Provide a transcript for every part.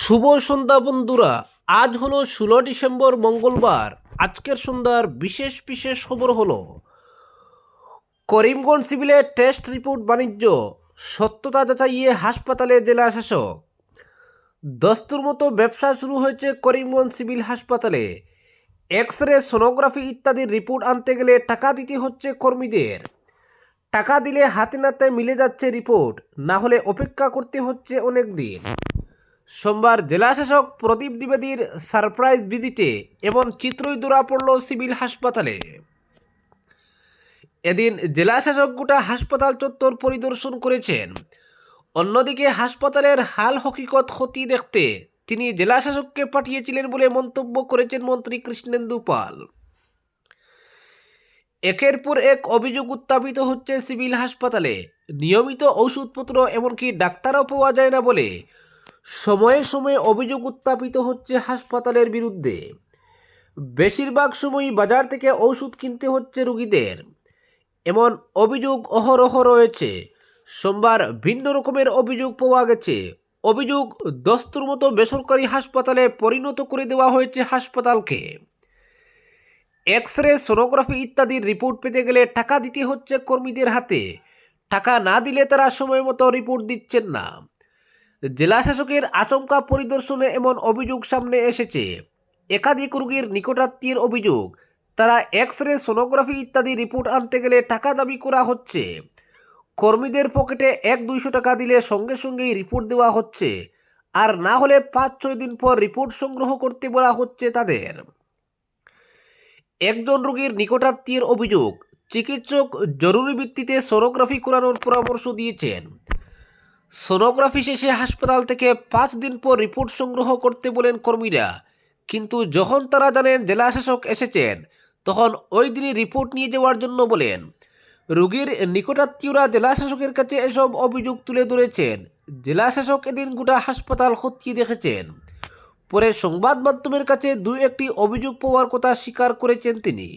শুভ সন্ধ্যা বন্ধুরা। আজ হলো 16 ডিসেম্বর মঙ্গলবার। আজকের সন্ধ্যার বিশেষ বিশেষ খবর হলো করিমগঞ্জ সিভিলের টেস্ট রিপোর্ট বাণিজ্য সত্যতা যাচাইয়ে হাসপাতালে জেলা শাসক। দস্তুর মতো ব্যবসা শুরু হয়েছে করিমগঞ্জ সিভিল হাসপাতালে। এক্স রে, সোনোগ্রাফি ইত্যাদির রিপোর্ট আনতে গেলে টাকা দিতে হচ্ছে কর্মীদের। টাকা দিলে হাতে নাতে মিলে যাচ্ছে রিপোর্ট, না হলে অপেক্ষা করতে হচ্ছে অনেক দিন। সোমবার জেলাশাসক প্রদীপ দ্বিবেদীর সারপ্রাইজ ভিজিটে এমন চিত্রই ধরা পড়ল সিভিল হাসপাতালে। এদিন জেলাশাসক গোটা হাসপাতাল চত্বর পরিদর্শন করেছেন। অন্যদিকে হাসপাতালের হাল হকিকত খতিয়ে দেখতে তিনি জেলাশাসককে পাঠিয়েছিলেন বলে মন্তব্য করেছেন মন্ত্রী কৃষ্ণেন্দু পাল। একের পর এক অভিযোগ উত্থাপিত হচ্ছে সিভিল হাসপাতালে। নিয়মিত ওষুধপত্র এমনকি ডাক্তারও পাওয়া যায় না বলে সময়ে সময়ে অভিযোগ উত্থাপিত হচ্ছে হাসপাতালের বিরুদ্ধে। বেশিরভাগ সময়ই বাজার থেকে ওষুধ কিনতে হচ্ছে রোগীদের, এমন অভিযোগ অহরহ রয়েছে। সোমবার ভিন্ন রকমের অভিযোগ পাওয়া গেছে। অভিযোগ, দস্তুর মতো বেসরকারি হাসপাতালে পরিণত করে দেওয়া হয়েছে হাসপাতালকে। এক্স রে, সোনোগ্রাফি ইত্যাদির রিপোর্ট পেতে গেলে টাকা দিতে হচ্ছে কর্মীদের হাতে। টাকা না দিলে তারা সময় মতো রিপোর্ট দিচ্ছেন না। জেলা শাসকের আচমকা পরিদর্শনে এমন অভিযোগ সামনে এসেছে। একাধিক রোগীর নিকটাত্মীয়ের অভিযোগ, তারা এক্স রে, সোনোগ্রাফি ইত্যাদি রিপোর্ট আনতে গেলে টাকা দাবি করা হচ্ছে। কর্মীদের পকেটে 100-200 টাকা দিলে সঙ্গে সঙ্গেই রিপোর্ট দেওয়া হচ্ছে, আর না হলে 5-6 দিন পর রিপোর্ট সংগ্রহ করতে বলা হচ্ছে তাদের। একজন রোগীর নিকটাত্মীয়ের অভিযোগ, চিকিৎসক জরুরি ভিত্তিতে সোনোগ্রাফি করানোর পরামর্শ দিয়েছেন। সোনোগ্রাফি শেষে হাসপাতাল থেকে 5 দিন পর রিপোর্ট সংগ্রহ করতে বলেন কর্মীরা, কিন্তু যখন তারা জানেন জেলাশাসক এসেছেন তখন ওই দিনই রিপোর্ট নিয়ে যাওয়ার জন্য বলেন। রোগীর নিকটাত্মীয়রা জেলাশাসকের কাছে এসব অভিযোগ তুলে ধরেছেন। জেলাশাসক এদিন গোটা হাসপাতাল খতিয়ে দেখেছেন। পরে সংবাদ মাধ্যমের কাছে 2-1টি অভিযোগ পাওয়ার কথা স্বীকার করেছেন তিনি।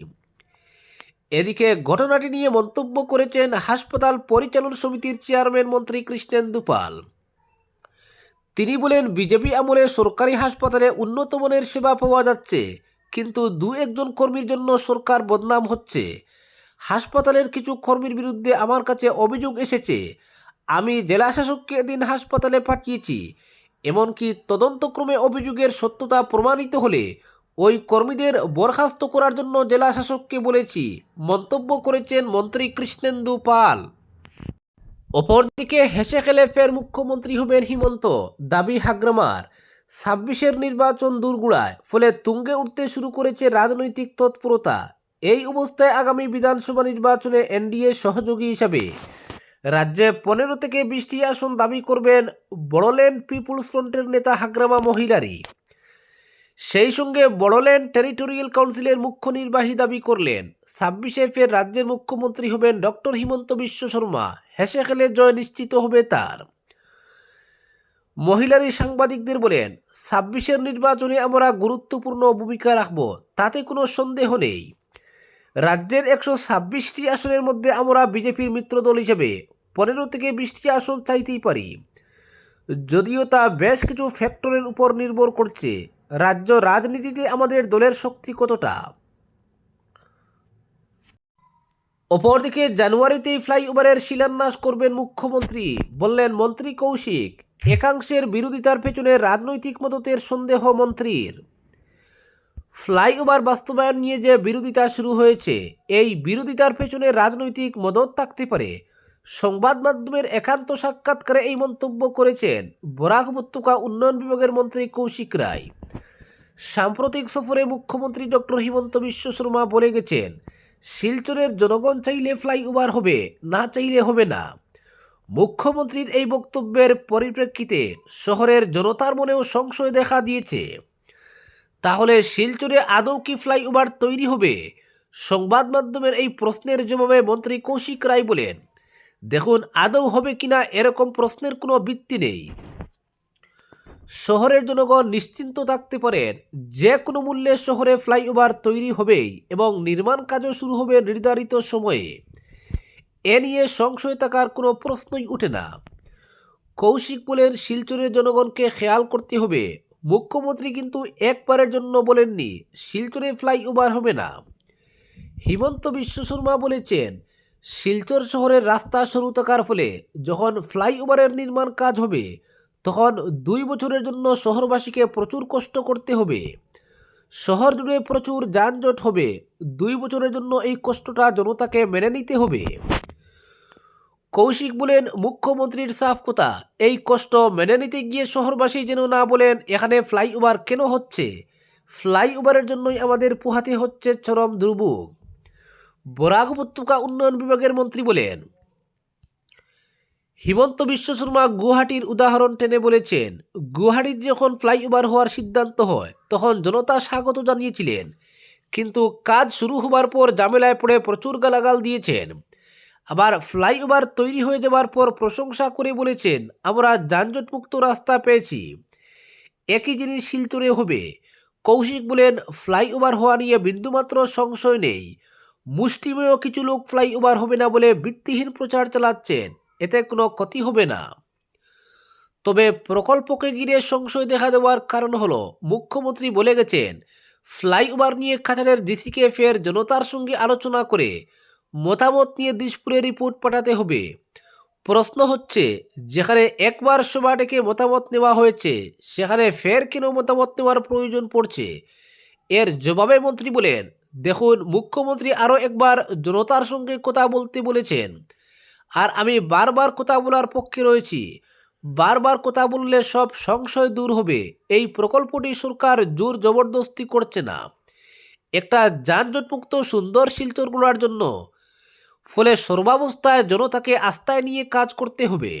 এদিকে ঘটনাটি নিয়ে মন্তব্য করেছেন হাসপাতাল পরিচালন সমিতির চেয়ারম্যান মন্ত্রী কৃষ্ণেন্দু পাল। তিনি বলেন, বিজেপি আমলে সরকারি হাসপাতালে উন্নত মানের সেবা পাওয়া যাচ্ছে, কিন্তু 2-1জন কর্মীর জন্য সরকার বদনাম হচ্ছে। হাসপাতালের কিছু কর্মীর বিরুদ্ধে আমার কাছে অভিযোগ এসেছে। আমি জেলা শাসককে এদিন হাসপাতালে পাঠিয়েছি। এমনকি তদন্তক্রমে অভিযোগের সত্যতা প্রমাণিত হলে ওই কর্মীদের বরখাস্ত করার জন্য জেলা শাসককে বলেছি, মন্তব্য করেছেন মন্ত্রী কৃষ্ণেন্দু পাল। অপরদিকে হেসে খেলে ফের মুখ্যমন্ত্রী হবেন হিমন্ত, দাবি হাগ্রামার। 26-এর নির্বাচন দোরগোড়ায়, ফলে তুঙ্গে উঠতে শুরু করেছে রাজনৈতিক তৎপরতা। এই অবস্থায় আগামী বিধানসভা নির্বাচনে এনডিএ সহযোগী হিসাবে রাজ্যে 15 থেকে 20টি আসন দাবি করবেন বড়োল্যান্ড পিপুলস ফ্রন্টের নেতা হাগ্রামা মহিলারি। সেই সঙ্গে বড়োল্যান্ড টেরিটোরিয়াল কাউন্সিলের মুখ্য নির্বাহী দাবি করলেন 26-এ ফের রাজ্যের মুখ্যমন্ত্রী হবেন ডক্টর হিমন্ত বিশ্ব শর্মা। হেসে খেলে জয় নিশ্চিত হবে তার। মহিলারি সাংবাদিকদের বলেন, 26-এর নির্বাচনে আমরা গুরুত্বপূর্ণ ভূমিকা রাখব, তাতে কোনো সন্দেহ নেই। রাজ্যের 126টি আসনের মধ্যে আমরা বিজেপির মিত্রদল হিসেবে 15 থেকে 20টি আসন চাইতেই পারি, যদিও তা বেশ কিছু ফ্যাক্টরের উপর নির্ভর করছে। রাজ্য রাজনীতিতে আমাদের দলের শক্তি কতটা। অপরদিকে জানুয়ারিতেই ফ্লাইওভারের শিলান্যাস করবেন মুখ্যমন্ত্রী, বললেন মন্ত্রী কৌশিক। একাংশের বিরোধিতার পেছনে রাজনৈতিক মদতের সন্দেহ মন্ত্রীর। ফ্লাইওভার বাস্তবায়ন নিয়ে যে বিরোধিতা শুরু হয়েছে, এই বিরোধিতার পেছনে রাজনৈতিক মদত থাকতে পারে। সংবাদ মাধ্যমের একান্ত সাক্ষাৎকারে এই মন্তব্য করেছেন বরাক উপত্যকা উন্নয়ন বিভাগের মন্ত্রী কৌশিক রায়। সাম্প্রতিক সফরে মুখ্যমন্ত্রী ডক্টর হিমন্ত বিশ্ব শর্মা বলে গেছেন, শিলচরের জনগণ চাইলে ফ্লাইওভার হবে, না চাইলে হবে না। মুখ্যমন্ত্রীর এই বক্তব্যের পরিপ্রেক্ষিতে শহরের জনতার মনেও সংশয় দেখা দিয়েছে। তাহলে শিলচরে আদৌ কি ফ্লাইওভার তৈরি হবে? সংবাদ মাধ্যমের এই প্রশ্নের জবাবে মন্ত্রী কৌশিক রায় বলেন, দেখুন, আদৌ হবে কিনা এরকম প্রশ্নের কোনো ভিত্তি নেই। শহরের জনগণ নিশ্চিন্ত থাকতে পারেন, যে কোনো মূল্যে শহরে ফ্লাইওভার তৈরি হবেই এবং নির্মাণ কাজও শুরু হবে নির্ধারিত সময়ে। এ নিয়ে সংশয় থাকার কোনো প্রশ্নই ওঠে না। কৌশিক বলেন, শিলচরের জনগণকে খেয়াল করতে হবে। মুখ্যমন্ত্রী কিন্তু একবারের জন্য বলেননি শিলচরে ফ্লাইওভার হবে না। হিমন্ত বিশ্ব শর্মা বলেছেন, শিলচর শহরের রাস্তা সরু থাকার ফলে যখন ফ্লাইওভারের নির্মাণ কাজ হবে তখন 2 বছরের জন্য শহরবাসীকে প্রচুর কষ্ট করতে হবে। শহর জুড়ে প্রচুর যানজট হবে। 2 বছরের জন্য এই কষ্টটা জনতাকে মেনে নিতে হবে। কৌশিক বলেন, মুখ্যমন্ত্রীর সাফ কথা, এই কষ্ট মেনে নিতে গিয়ে শহরবাসী যেন না বলেন এখানে ফ্লাইওভার কেন হচ্ছে। ফ্লাইওভারের জন্যই আমাদের পোহাতে হচ্ছে চরম দুর্ভোগ। বরাক উপত্যকা উন্নয়ন বিভাগের মন্ত্রী বলেন, হিমন্ত বিশ্ব শর্মা গুয়াহাটির উদাহরণ টেনে বলেছেন, গুয়াহাটিতে যখন ফ্লাইওভার হওয়ার সিদ্ধান্ত হয় তখন জনতা স্বাগত জানিয়েছিলেন, কিন্তু কাজ শুরু হবার পর ঝামেলায় পড়ে প্রচুর গালাগাল দিয়েছেন। আবার ফ্লাইওভার তৈরি হয়ে যাবার পর প্রশংসা করে বলেছেন, আমরা যানজটমুক্ত রাস্তা পেয়েছি। একই জিনিস শিলচরে হবে। কৌশিক বলেন, ফ্লাইওভার হওয়া নিয়ে বিন্দুমাত্র সংশয় নেই। মুষ্টিমেয় কিছু লোক ফ্লাইওভার হবে না বলে ভিত্তিহীন প্রচার চালাচ্ছেন, এতে কোনো ক্ষতি হবে না। তবে প্রকল্পকে ঘিরে সংশয় দেখা দেওয়ার কারণ হলো মুখ্যমন্ত্রী বলে গেছেন, ফ্লাইওভার নিয়ে কাছাড়ের ডিসিকে ফের জনতার সঙ্গে আলোচনা করে মতামত নিয়ে দিশপুরে রিপোর্ট পাঠাতে হবে। প্রশ্ন হচ্ছে, যেখানে একবার সভা ডেকে মতামত নেওয়া হয়েছে সেখানে ফের কেন মতামত নেওয়ার প্রয়োজন পড়ছে। এর জবাবে মন্ত্রী বলেন, দেখুন, মুখ্যমন্ত্রী আরও একবার জনতার সঙ্গে কথা বলতে বলেছেন, আর আমি বারবার কথা বলার পক্ষে রয়েছি। বারবার কথা বললে সব সংশয় দূর হবে। এই প্রকল্পটি সরকার জোর জবরদস্তি করছে না, একটা যানজটমুক্ত সুন্দর শিলচর গড়ার জন্য। ফলে সর্বাবস্থায় জনতাকে আস্থায় নিয়ে কাজ করতে হবে।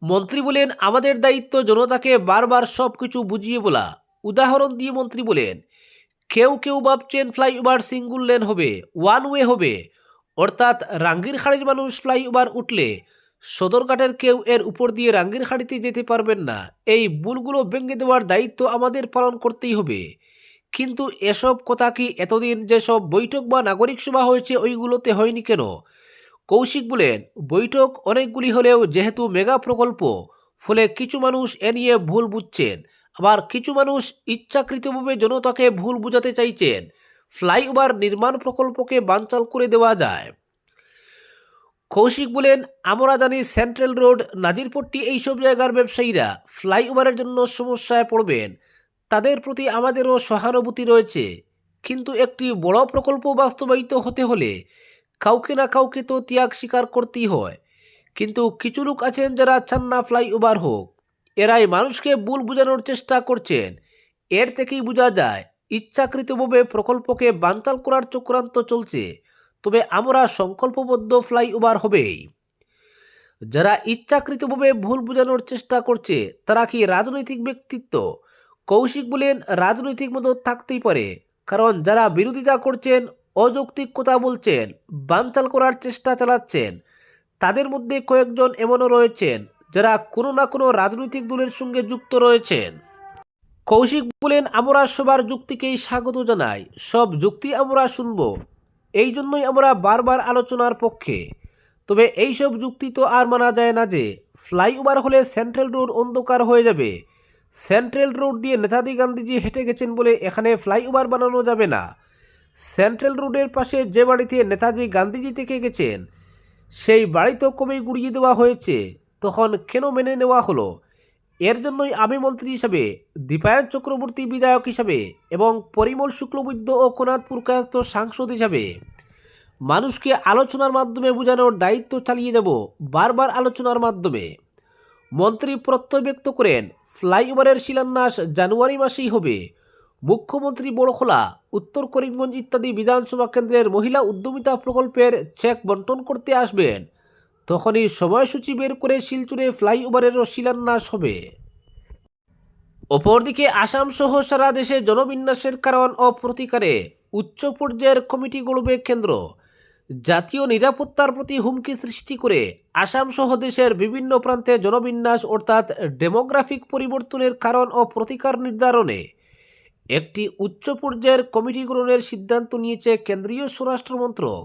মন্ত্রী বলেন, আমাদের দায়িত্ব জনতাকে বারবার সব কিছু বুঝিয়ে বলা। উদাহরণ দিয়ে মন্ত্রী বলেন, কেউ কেউ ভাবছেন ফ্লাইওভার সিঙ্গুল লেন হবে, ওয়ান ওয়ে হবে, অর্থাৎ রাঙ্গিরখাড়ির মানুষ ফ্লাইওভার উঠলে সদরঘাটের কেউ এর উপর দিয়ে রাঙ্গিরখাড়িতে যেতে পারবেন না। এই ভুলগুলো ভেঙে দেওয়ার দায়িত্ব আমাদের পালন করতেই হবে। কিন্তু এসব কথা কি এতদিন যেসব বৈঠক বা নাগরিক সভা হয়েছে ওইগুলোতে হয়নি কেন? কৌশিক বলেন, বৈঠক অনেকগুলি হলেও যেহেতু মেগা প্রকল্প, ফলে কিছু মানুষ এ নিয়ে ভুল বুঝছেন, আবার কিছু মানুষ ইচ্ছাকৃতভাবে জনতাকে ভুল বোঝাতে চাইছেন ফ্লাইওভার নির্মাণ প্রকল্পকে বানচাল করে দেওয়া যায়। কৌশিক বলেন, আমরা জানি সেন্ট্রাল রোড, নাজিরপট্টি এইসব জায়গার ব্যবসায়ীরা ফ্লাইওভারের জন্য সমস্যায় পড়বেন, তাদের প্রতি আমাদেরও সহানুভূতি রয়েছে। কিন্তু একটি বড় প্রকল্প বাস্তবায়িত হতে হলে কাউকে না কাউকে তো ত্যাগ স্বীকার করতেই হয়। কিন্তু কিছু লোক আছেন যারা চান না ফ্লাইওভার হোক, এরাই মানুষকে ভুল বোঝানোর চেষ্টা করছেন। এর থেকেই বোঝা যায় ইচ্ছাকৃতভাবে প্রকল্পকে বানচাল করার চক্রান্ত চলছে। তবে আমরা সংকল্পবদ্ধ, ফ্লাইওভার হবেই। যারা ইচ্ছাকৃতভাবে ভুল বোঝানোর চেষ্টা করছে তারা কি রাজনৈতিক ব্যক্তিত্ব? কৌশিক বলেন, রাজনৈতিক মদত থাকতেই পারে, কারণ যারা বিরোধিতা করছেন, অযৌক্তিক কথা বলছেন, বানচাল করার চেষ্টা চালাচ্ছেন, তাদের মধ্যে কয়েকজন এমনও রয়েছেন যারা কোনো না কোনো রাজনৈতিক দলের সঙ্গে যুক্ত রয়েছেন। কৌশিক বলেন, আমরা সবার যুক্তিকেই স্বাগত জানাই, সব যুক্তি আমরা শুনব, এই জন্যই আমরা বারবার আলোচনার পক্ষে। তবে এইসব যুক্তি তো আর মানা যায় না যে ফ্লাইওভার হলে সেন্ট্রাল রোড অন্ধকার হয়ে যাবে। সেন্ট্রাল রোড দিয়ে নেতাজি গান্ধীজি হেঁটে গেছেন বলে এখানে ফ্লাইওভার বানানো যাবে না। সেন্ট্রাল রোডের পাশে যে বাড়িতে নেতাজি গান্ধীজি থেকে গেছেন সেই বাড়ি তো কবেই গুড়িয়ে দেওয়া হয়েছে, তখন কেন মেনে নেওয়া হলো? এর জন্যই আমি মন্ত্রী হিসাবে, দীপায়ন চক্রবর্তী বিধায়ক হিসাবে এবং পরিমল শুক্লবৈদ্য ও কোনাদপুর কায়স্থ সাংসদ হিসাবে মানুষকে আলোচনার মাধ্যমে বোঝানোর দায়িত্ব চালিয়ে যাব, বারবার আলোচনার মাধ্যমে। মন্ত্রী প্রত্যয় ব্যক্ত করেন, ফ্লাইওভারের শিলান্যাস জানুয়ারি মাসেই হবে। মুখ্যমন্ত্রী বড়খোলা, উত্তর করিমগঞ্জ ইত্যাদি বিধানসভা কেন্দ্রের মহিলা উদ্যমিতা প্রকল্পের চেক বন্টন করতে আসবেন, তখনই সময়সূচি বের করে শিলচরে ফ্লাইওভারেরও শিলান্যাস হবে। অপরদিকে আসাম সহ সারা দেশে জনবিন্যাসের কারণ ও প্রতিকারে উচ্চ পর্যায়ের কমিটি গড়বে কেন্দ্র। জাতীয় নিরাপত্তার প্রতি হুমকি সৃষ্টি করে আসাম সহ দেশের বিভিন্ন প্রান্তে জনবিন্যাস অর্থাৎ ডেমোগ্রাফিক পরিবর্তনের কারণ ও প্রতিকার নির্ধারণে একটি উচ্চ পর্যায়ের কমিটি গঠনের সিদ্ধান্ত নিয়েছে কেন্দ্রীয় স্বরাষ্ট্র মন্ত্রক।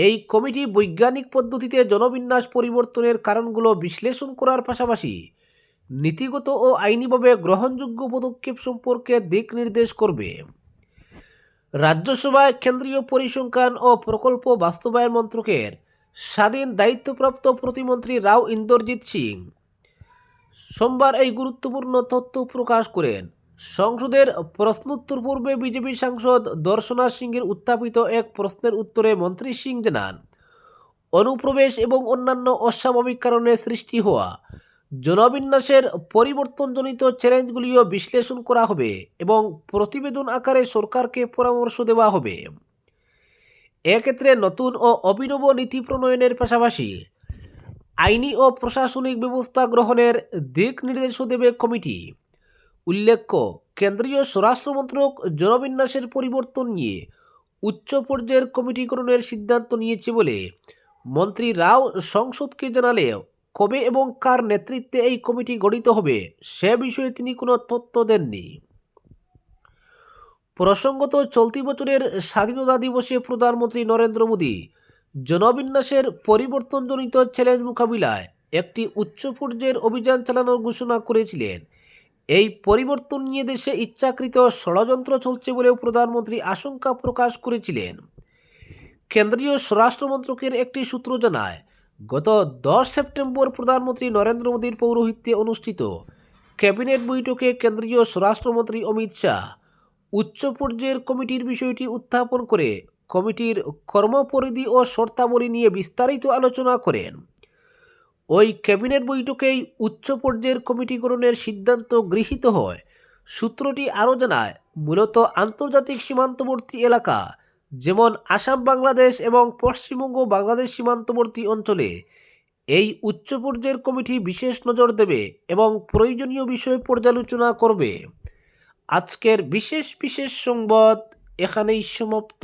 এই কমিটি বৈজ্ঞানিক পদ্ধতিতে জনবিন্যাস পরিবর্তনের কারণগুলো বিশ্লেষণ করার পাশাপাশি নীতিগত ও আইনিভাবে গ্রহণযোগ্য পদক্ষেপ সম্পর্কে দিক নির্দেশ করবে। রাজ্যসভায় কেন্দ্রীয় পরিসংখ্যান ও প্রকল্প বাস্তবায়ন মন্ত্রকের স্বাধীন দায়িত্বপ্রাপ্ত প্রতিমন্ত্রী রাও ইন্দ্রজিৎ সিং সোমবার এই গুরুত্বপূর্ণ তথ্য প্রকাশ করেন। সংসদের প্রশ্নোত্তর পূর্বে বিজেপি সাংসদ দর্শনা সিংয়ের উত্থাপিত এক প্রশ্নের উত্তরে মন্ত্রী সিং জানান, অনুপ্রবেশ এবং অন্যান্য অস্বাভাবিক কারণে সৃষ্টি হওয়া জনবিন্যাসের পরিবর্তনজনিত চ্যালেঞ্জগুলিও বিশ্লেষণ করা হবে এবং প্রতিবেদন আকারে সরকারকে পরামর্শ দেওয়া হবে। এক্ষেত্রে নতুন ও অভিনব নীতি প্রণয়নের পাশাপাশি আইনি ও প্রশাসনিক ব্যবস্থা গ্রহণের দিক নির্দেশও দেবে কমিটি। উল্লেখ্য, কেন্দ্রীয় স্বরাষ্ট্র মন্ত্রক জনবিন্যাসের পরিবর্তন নিয়ে উচ্চ পর্যায়ের কমিটি গঠনের সিদ্ধান্ত নিয়েছে বলে মন্ত্রী রাও সংসদকে জানালেও কবে এবং কার নেতৃত্বে এই কমিটি গঠিত হবে সে বিষয়ে তিনি কোনো তথ্য দেননি। প্রসঙ্গত, চলতি বছরের স্বাধীনতা দিবসে প্রধানমন্ত্রী নরেন্দ্র মোদী জনবিন্যাসের পরিবর্তনজনিত চ্যালেঞ্জ মোকাবিলায় একটি উচ্চ পর্যায়ের অভিযান চালানোর ঘোষণা করেছিলেন। এই পরিবর্তন নিয়ে দেশে ইচ্ছাকৃত ষড়যন্ত্র চলছে বলেও প্রধানমন্ত্রী আশঙ্কা প্রকাশ করেছিলেন। কেন্দ্রীয় স্বরাষ্ট্র মন্ত্রকের একটি সূত্র জানায়, গত 10 সেপ্টেম্বর প্রধানমন্ত্রী নরেন্দ্র মোদীর পৌরোহিত্যে অনুষ্ঠিত ক্যাবিনেট বৈঠকে কেন্দ্রীয় স্বরাষ্ট্রমন্ত্রী অমিত শাহ উচ্চ পর্যায়ের কমিটির বিষয়টি উত্থাপন করে কমিটির কর্মপরিধি ও শর্তাবলী নিয়ে বিস্তারিত আলোচনা করেন। ওই ক্যাবিনেট বৈঠকেই উচ্চ পর্যায়ের কমিটি গঠনের সিদ্ধান্ত গৃহীত হয়। সূত্রটি আরও জানায়, মূলত আন্তর্জাতিক সীমান্তবর্তী এলাকা যেমন আসাম বাংলাদেশ এবং পশ্চিমবঙ্গ বাংলাদেশ সীমান্তবর্তী অঞ্চলে এই উচ্চ পর্যায়ের কমিটি বিশেষ নজর দেবে এবং প্রয়োজনীয় বিষয় পর্যালোচনা করবে। আজকের বিশেষ সংবাদ এখানেই সমাপ্ত।